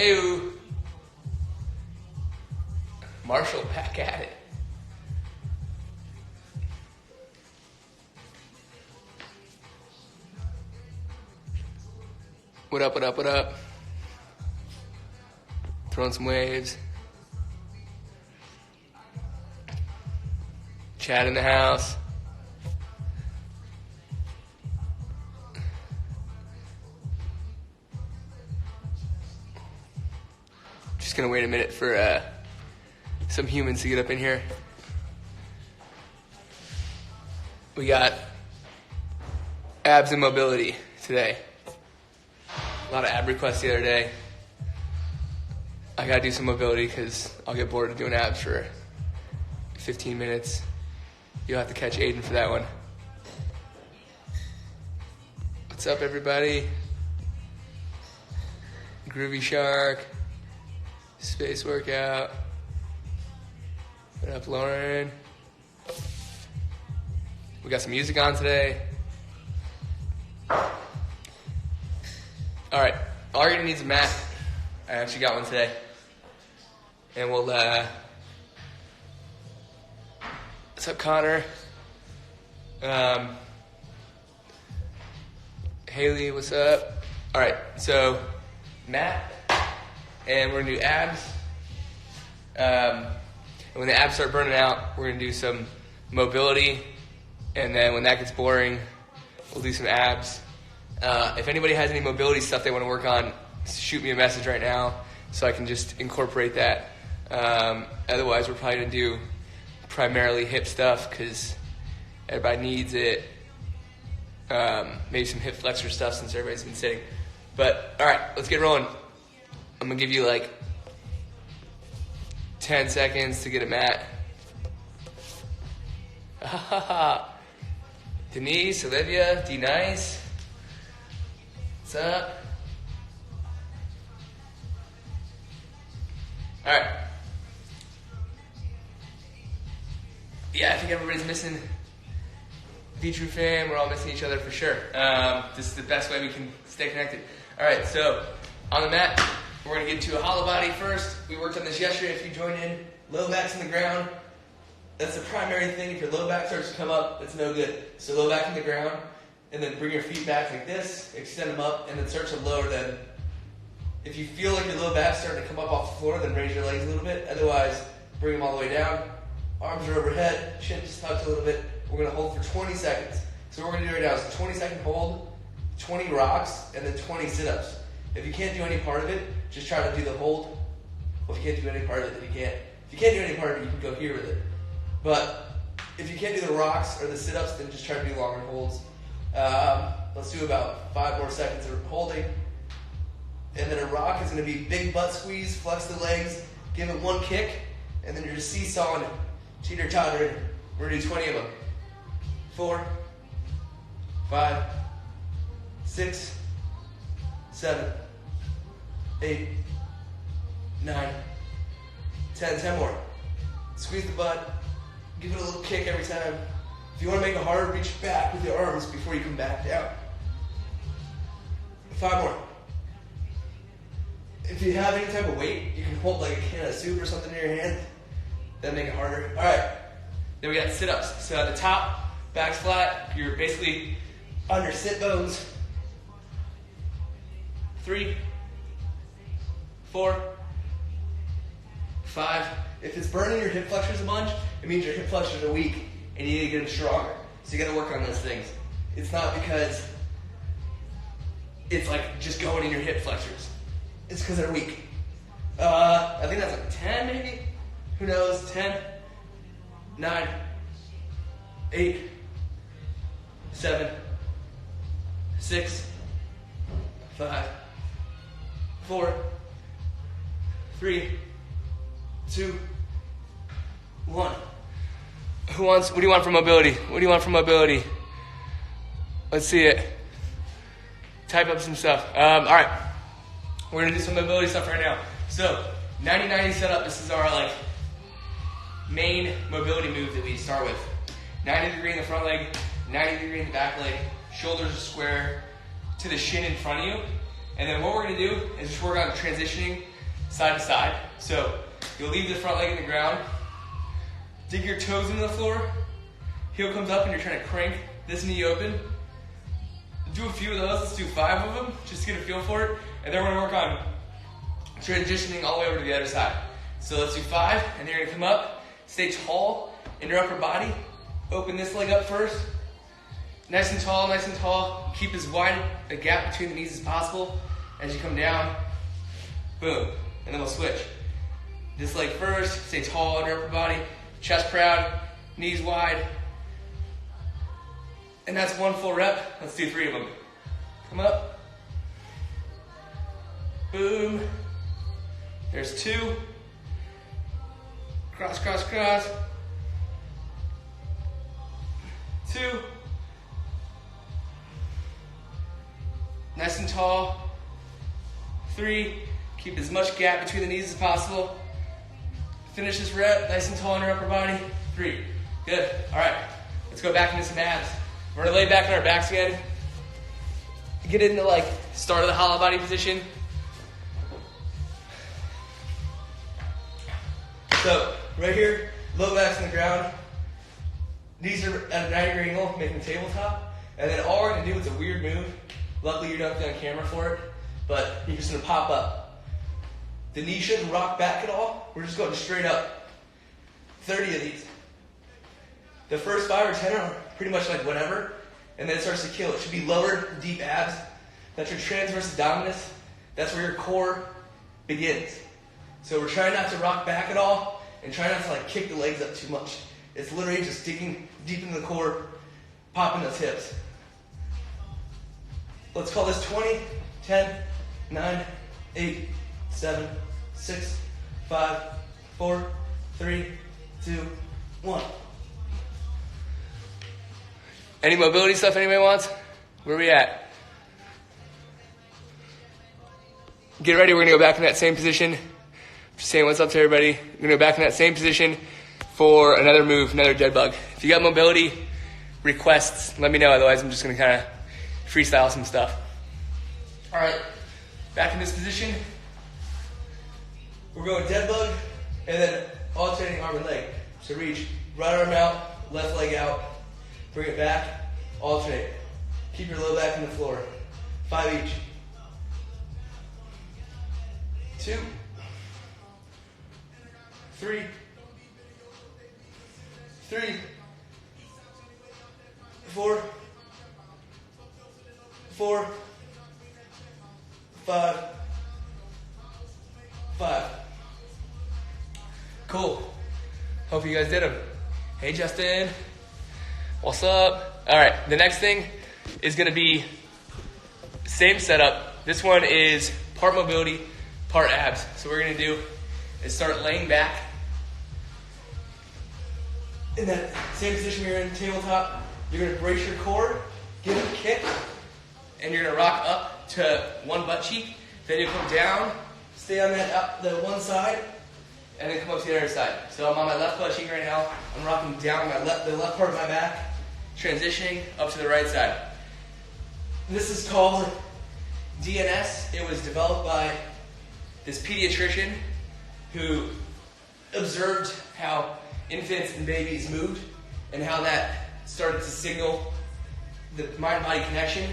Ew. Marshall, back at it. What up, what up, what up? Throwing some waves. Chad in the house. Just gonna wait a minute for some humans to get up in here. We got abs and mobility today. A lot of ab requests the other day. I gotta do some mobility because I'll get bored of doing abs for 15 minutes. You'll have to catch Aiden for that one. What's up, everybody? Groovy Shark. Space workout. What up, Lauren? We got some music on today. All right, all you're gonna need is a mat. I actually got one today. And we'll, what's up, Connor? Haley, what's up? All right, so mat, and we're gonna do abs. And when the abs start burning out, we're gonna do some mobility. And then when that gets boring, we'll do some abs. If anybody has any mobility stuff they want to work on, shoot me a message right now so I can just incorporate that. Otherwise, we're probably going to do primarily hip stuff because everybody needs it. Maybe some hip flexor stuff since everybody's been sitting. But, all right, let's get rolling. I'm going to give you like 10 seconds to get a mat. Denise, Olivia, D-Nice. What's up? All right. Yeah, I think everybody's missing Vitru fam. We're all missing each other for sure. This is the best way we can stay connected. All right, so on the mat, we're going to get to a hollow body first. We worked on this yesterday. If you joined in, low back's in the ground. That's the primary thing. If your low back starts to come up, it's no good. So low back in the ground, and then bring your feet back like this, extend them up, and then start to lower them. If you feel like your low back's starting to come up off the floor, then raise your legs a little bit. Otherwise, bring them all the way down. Arms are overhead, chin just tucked a little bit. We're going to hold for 20 seconds. So what we're going to do right now is a 20-second hold, 20 rocks, and then 20 sit-ups. If you can't do any part of it, just try to do the hold. Well, if you can't do any part of it, then you can't. If you can't do any part of it, you can go here with it. But if you can't do the rocks or the sit-ups, then just try to do longer holds. Let's do about 5 more seconds of holding. And then a rock is going to be big butt squeeze, flex the legs, give it one kick, and then you're just seesawing, teeter-tottering. We're going to do 20 of them. 4, 5, 6, 7, 8, 9, 10. 10 more. Squeeze the butt. Give it a little kick every time. If you want to make it harder, reach back with your arms before you come back down. 5 more. If you have any type of weight, you can hold like a can of soup or something in your hand. That'll make it harder. All right. Then we got sit-ups. So at the top, back's flat. You're basically on your sit bones. 3, 4, 5. If it's burning your hip flexors a bunch, it means your hip flexors are weak and you need to get them stronger. So you got to work on those things. It's not because it's like just going in your hip flexors. It's because they're weak. I think that's like 10 maybe? Who knows? 10, 9, 8, 7, 6, 5, 4, 3, 2, 1. What do you want for mobility? What do you want for mobility? Let's see it. Type up some stuff. All right. We're going to do some mobility stuff right now. So, 90-90 setup. This is our like main mobility move that we start with. 90 degree in the front leg, 90 degree in the back leg. Shoulders are square to the shin in front of you. And then what we're going to do is just work on transitioning side to side. So you'll leave the front leg in the ground, dig your toes into the floor, heel comes up and you're trying to crank this knee open. Do a few of those, let's do 5 of them, just to get a feel for it. And then we're gonna work on transitioning all the way over to the other side. So let's do 5, and then you're gonna come up, stay tall in your upper body, open this leg up first. Nice and tall, keep as wide a gap between the knees as possible. As you come down, boom, and then we'll switch. This leg first, stay tall in your upper body, chest proud, knees wide. And that's 1 full rep. Let's do 3 of them. Come up. Boom. There's 2. Cross, cross, cross. 2. Nice and tall. 3. Keep as much gap between the knees as possible. Finish this rep nice and tall in your upper body. 3. Good. All right. Let's go back into some abs. We're gonna lay back on our backs again. Get into like start of the hollow body position. So right here, low back's on the ground. Knees are at a 90-degree angle, making the tabletop. And then all we're gonna do is a weird move. Luckily you don't have to be on camera for it, but you're just gonna pop up. The knee shouldn't rock back at all. We're just going straight up. 30 of these. The first 5 or 10 are pretty much like whatever, and then it starts to kill. It should be lower, deep abs. That's your transverse abdominis. That's where your core begins. So we're trying not to rock back at all, and try not to like kick the legs up too much. It's literally just digging deep into the core, popping those hips. Let's call this 20, 10, 9, 8, 7, 6, 5, 4, 3, 2, 1. Any mobility stuff anybody wants? Where are we at? Get ready, we're gonna go back in that same position. Just saying what's up to everybody. We're gonna go back in that same position for another move, another dead bug. If you got mobility requests, let me know, otherwise I'm just gonna kind of freestyle some stuff. All right, back in this position. We're going dead bug, and then alternating arm and leg. So reach, right arm out, left leg out. Bring it back, alternate. Keep your low back in the floor. 5 each. 2, 3, 4, 5. Cool. Hope you guys did them. Hey, Justin. What's up? All right, the next thing is gonna be same setup. This one is part mobility, part abs. So what we're gonna do is start laying back in that same position you're in, tabletop. You're gonna brace your core, give it a kick, and you're gonna rock up to one butt cheek. Then you come down, stay on the one side, and then come up to the other side. So I'm on my left butt cheek right now. I'm rocking down the left part of my back, transitioning up to the right side. This is called DNS. It was developed by this pediatrician who observed how infants and babies moved and how that started to signal the mind-body connection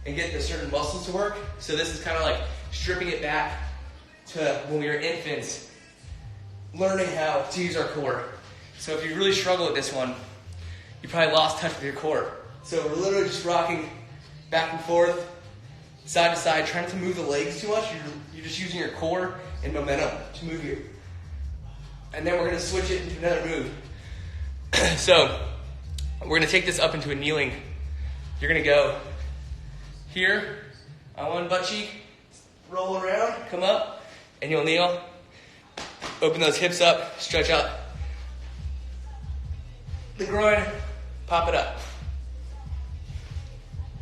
and get the certain muscles to work. So this is kind of like stripping it back to when we were infants, learning how to use our core. So if you really struggle with this one, you probably lost touch with your core. So we're literally just rocking back and forth, side to side, trying to move the legs too much. You're just using your core and momentum to move you. And then we're gonna switch it into another move. So we're gonna take this up into a kneeling. You're gonna go here on one butt cheek, roll around, come up, and you'll kneel. Open those hips up, stretch out the groin, pop it up.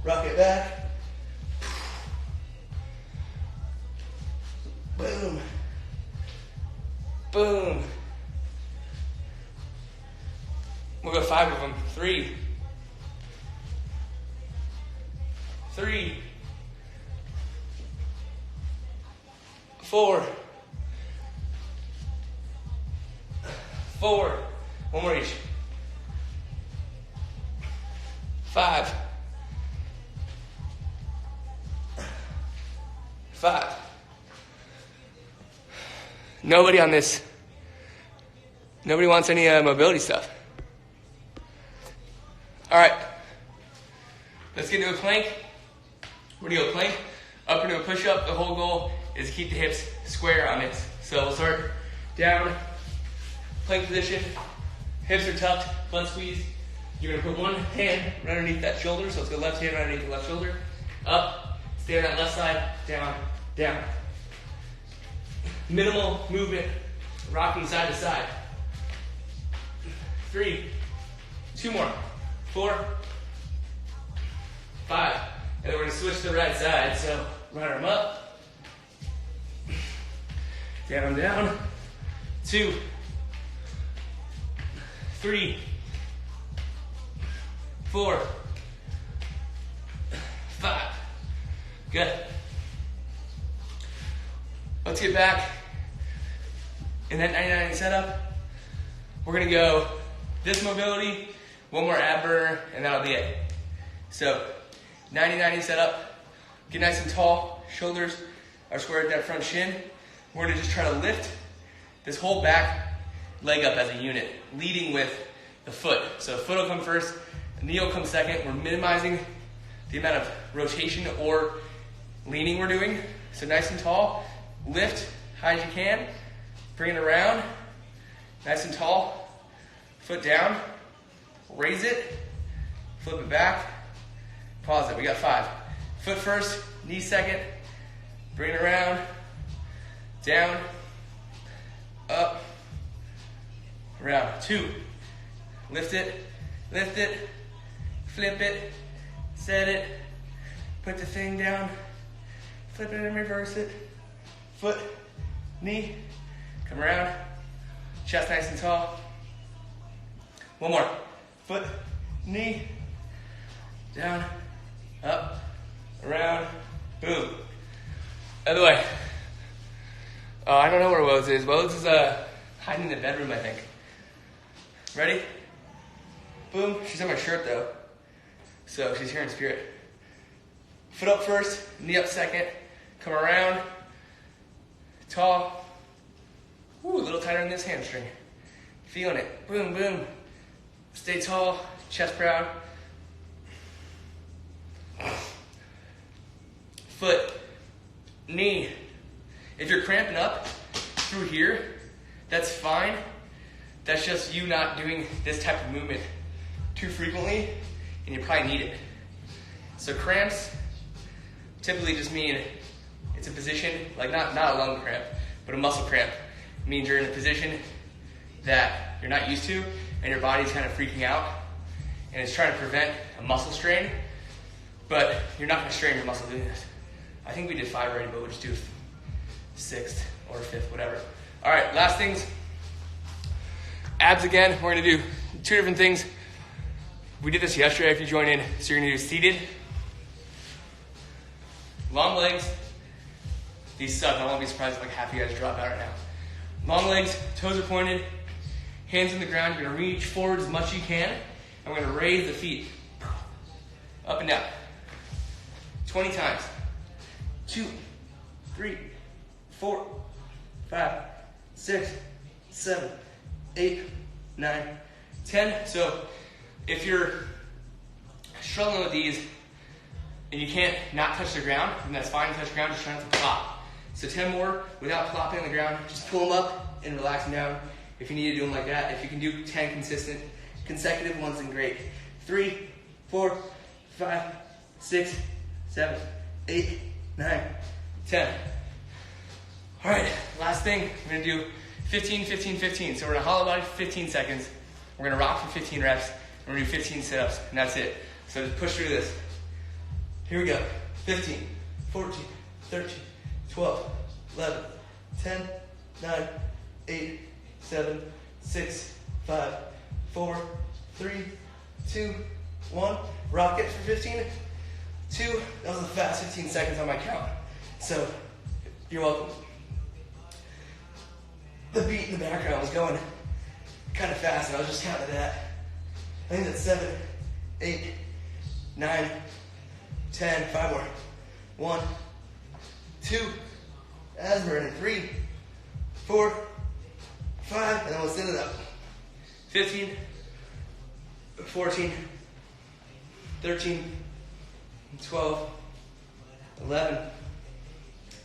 Rock it back. Boom. Boom. We'll go 5 of them. 3. 4. 4, one more each. 5, 5. Nobody on this. Nobody wants any mobility stuff. All right. Let's get into a plank. We're gonna go plank, up into a push-up. The whole goal is to keep the hips square on this. So we'll start down, plank position. Hips are tucked, butt squeeze. You're gonna put one hand right underneath that shoulder. So let's go left hand right underneath the left shoulder. Up, stay on that left side, down, down. Minimal movement, rocking side to side. 3, 2 more, 4, 5. And then we're gonna switch to the right side. So right arm up, down, down. 2, 3, 4, 5. Good. Let's get back in that 90-90 setup. We're gonna go this mobility, one more ab burner, and that'll be it. So 90-90 setup. Get nice and tall. Shoulders are square at that front shin. We're gonna just try to lift this whole back leg up as a unit, leading with the foot. So foot will come first, knee will come second. We're minimizing the amount of rotation or leaning we're doing. So nice and tall, lift high as you can, bring it around, nice and tall, foot down, raise it, flip it back, pause it. We got 5. Foot first, knee second, bring it around, down, up, around. 2, lift it, flip it, set it, put the thing down, flip it and reverse it, foot, knee, come around, chest nice and tall. One more, foot, knee, down, up, around, boom. Other way. I don't know where Woes is. Woes is hiding in the bedroom, I think. Ready? Boom. She's on my shirt though, so she's here in spirit. Foot up first, knee up second. Come around, tall. Ooh, a little tighter in this hamstring. Feeling it. Boom, boom. Stay tall, chest proud. Foot, knee. If you're cramping up through here, that's fine. That's just you not doing this type of movement too frequently, and you probably need it. So cramps typically just mean it's a position, like not a lung cramp, but a muscle cramp. It means you're in a position that you're not used to, and your body's kind of freaking out, and it's trying to prevent a muscle strain, but you're not gonna strain your muscle doing this. I think we did 5 already, but we'll just do 6th or 5th, whatever. All right, last things. Abs again, we're gonna do 2 different things. We did this yesterday if you join in. So you're gonna do seated, long legs. These suck, I won't be surprised if like half of you guys drop out right now. Long legs, toes are pointed, hands on the ground. You're gonna reach forward as much as you can. And we're gonna raise the feet, up and down. 20 times. 2, 3, 4, 5, 6, 7, 8, 9, 10. So if you're struggling with these and you can't not touch the ground, then that's fine. Touch the ground, just try not to plop. So 10 more without plopping on the ground. Just pull them up and relax them down. If you need to do them like that, if you can do 10 consecutive ones, then great. 3, 4, 5, 6, 7, 8, 9, 10. All right, last thing, we're gonna do 15, 15, 15. So we're gonna hollow body for 15 seconds. We're gonna rock for 15 reps. And we're gonna do 15 sit-ups, and that's it. So just push through this. Here we go. 15, 14, 13, 12, 11, 10, 9, 8, 7, 6, 5, 4, 3, 2, 1. Rock it for 15. 2, that was the fast 15 seconds on my count. So, you're welcome. The beat in the background was going kind of fast, and I was just counting that. I think that's 7, 8, 9, 10, 5 more. 1, 2, as we're in 3, 4, 5, and then we'll send it up. 15, 14, 13, 12, 11,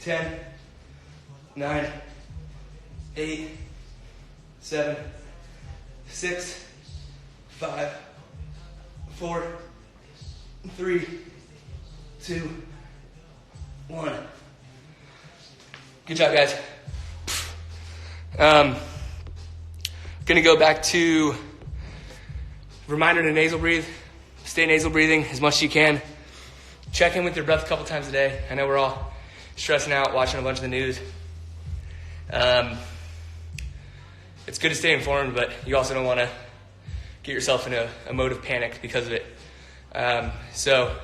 10, 9, 8, 7, 6, 5, 4, 3, 2, 1. Good job, guys. Gonna go back to reminder to nasal breathe. Stay nasal breathing as much as you can. Check in with your breath a couple times a day. I know we're all stressing out, watching a bunch of the news. It's good to stay informed, but you also don't want to get yourself in a mode of panic because of it. So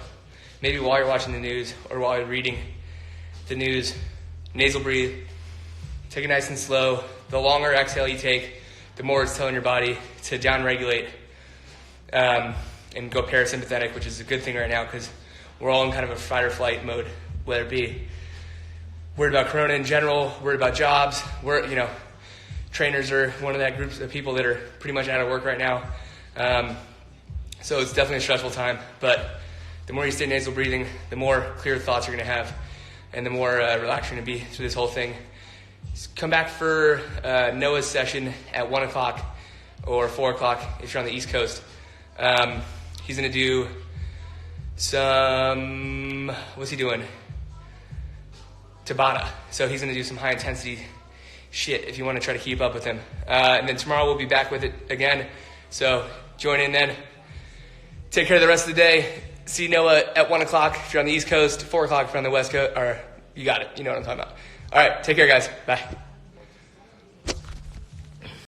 maybe while you're watching the news or while you're reading the news, nasal breathe. Take it nice and slow. The longer exhale you take, the more it's telling your body to downregulate and go parasympathetic, which is a good thing right now because we're all in kind of a fight or flight mode, whether it be worried about corona in general, worried about jobs. Trainers are one of that group of people that are pretty much out of work right now. So it's definitely a stressful time, but the more you stay nasal breathing, the more clear thoughts you're going to have and the more relaxed you're going to be through this whole thing. Just come back for Noah's session at 1 o'clock or 4 o'clock if you're on the East Coast. He's going to do some, what's he doing? Tabata. So he's going to do some high intensity shit if you want to try to keep up with him. And then tomorrow we'll be back with it again. So join in then. Take care of the rest of the day. See Noah at 1 o'clock if you're on the East Coast, 4 o'clock if you're on the West Coast, or you got it. You know what I'm talking about. All right, take care, guys. Bye.